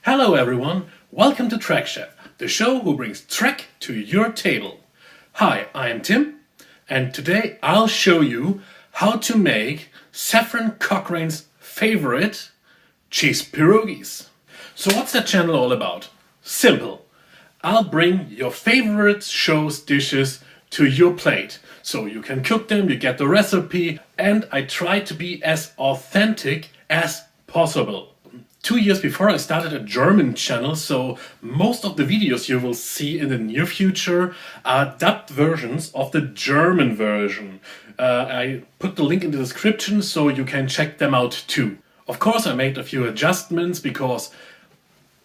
Hello everyone, welcome to Trek Chef, the show who brings Trek to your table. Hi, I am Tim, and today I'll show you how to make Zefram Cochrane's favorite cheese pierogies. So what's that channel all about? Simple. I'll bring your favorite show's dishes to your plate. So you can cook them, you get the recipe, and I try to be as authentic as possible. 2 years before I started a German channel, so most of the videos you will see in the near future are dubbed versions of the German version. I put the link in the description so you can check them out too. Of course I made a few adjustments because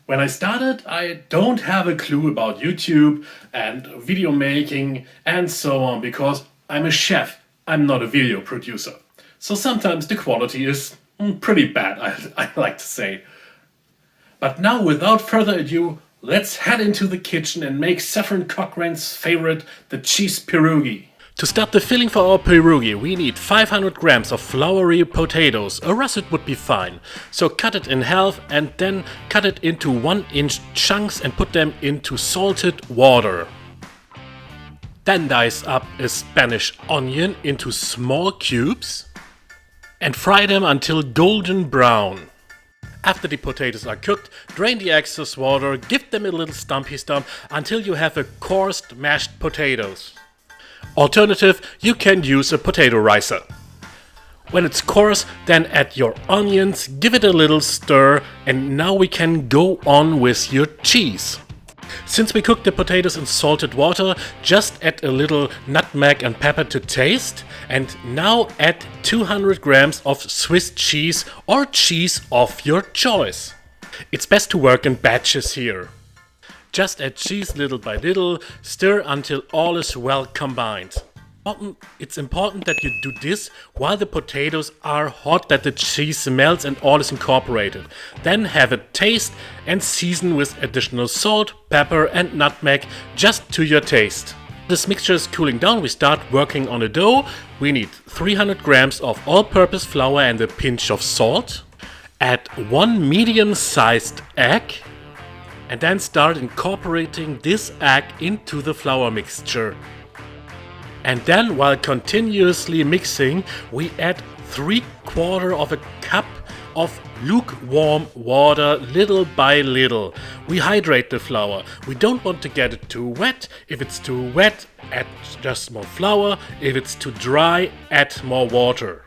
when I started I don't have a clue about YouTube and video making and so on because I'm a chef, I'm not a video producer. So sometimes the quality is pretty bad, I like to say. But now, without further ado, let's head into the kitchen and make Zefram Cochrane's favorite, the cheese pierogi. To start the filling for our pierogi, we need 500 grams of floury potatoes. A russet would be fine. So cut it in half and then cut it into 1-inch chunks and put them into salted water. Then dice up a Spanish onion into small cubes and fry them until golden brown. After the potatoes are cooked, drain the excess water, give them a little stumpy stump until you have a coarse mashed potatoes. Alternative, you can use a potato ricer. When it's coarse, then add your onions, give it a little stir, and now we can go on with your cheese. Since we cooked the potatoes in salted water, just add a little nutmeg and pepper to taste, and now add 200 grams of Swiss cheese or cheese of your choice. It's best to work in batches here. Just add cheese little by little, stir until all is well combined. It's important that you do this while the potatoes are hot, that the cheese melts and all is incorporated. Then have a taste and season with additional salt, pepper and nutmeg just to your taste. This mixture is cooling down, we start working on a dough. We need 300 grams of all-purpose flour and a pinch of salt. Add 1 medium-sized egg and then start incorporating this egg into the flour mixture. And then, while continuously mixing, we add 3/4 of a cup of lukewarm water little by little. We hydrate the flour. We don't want to get it too wet. If it's too wet, add just more flour. If it's too dry, add more water.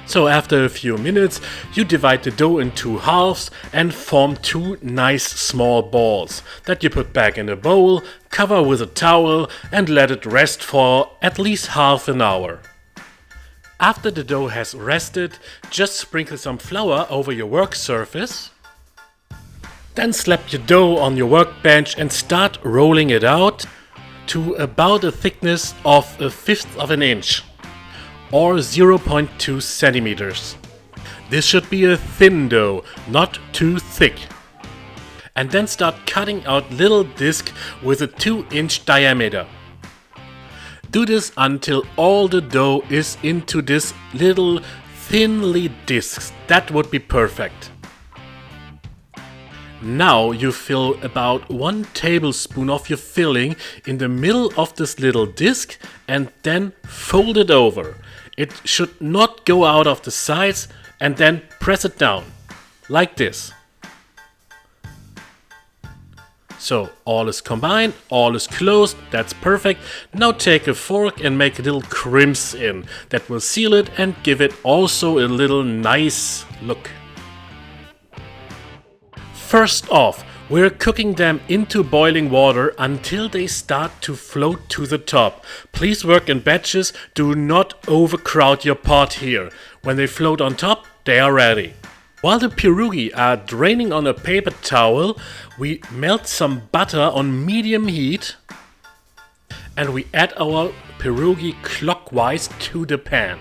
So after a few minutes, you divide the dough into halves and form 2 nice small balls that you put back in a bowl, cover with a towel and let it rest for at least half an hour. After the dough has rested, just sprinkle some flour over your work surface. Then slap your dough on your workbench and start rolling it out to about a thickness of 1/5 of an inch. Or 0.2 centimeters. This should be a thin dough, not too thick. And then start cutting out little discs with a 2-inch diameter. Do this until all the dough is into this little thinly discs. That would be perfect. Now you fill about 1 tablespoon of your filling in the middle of this little disc and then fold it over. It should not go out of the sides and then press it down, like this. So all is combined, all is closed, that's perfect. Now take a fork and make little crimps in. That will seal it and give it also a little nice look. First off, we're cooking them into boiling water until they start to float to the top. Please work in batches, do not overcrowd your pot here. When they float on top, they are ready. While the pierogi are draining on a paper towel, we melt some butter on medium heat and we add our pierogi clockwise to the pan.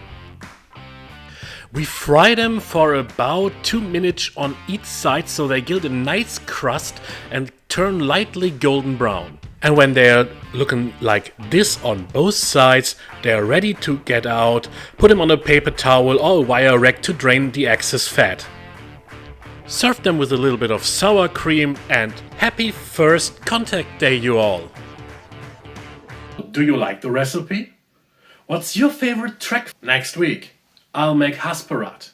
We fry them for about 2 minutes on each side so they get a nice crust and turn lightly golden brown. And when they are looking like this on both sides, they are ready to get out. Put them on a paper towel or a wire rack to drain the excess fat. Serve them with a little bit of sour cream, and happy first contact day, you all! Do you like the recipe? What's your favorite trek? Next week I'll make hasperat,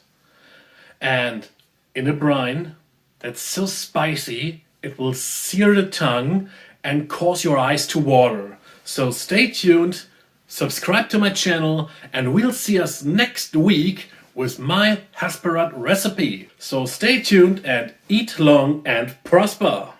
and in a brine that's so spicy it will sear the tongue and cause your eyes to water. So stay tuned, subscribe to my channel, and we'll see us next week with my hasperat recipe. So stay tuned and eat long and prosper!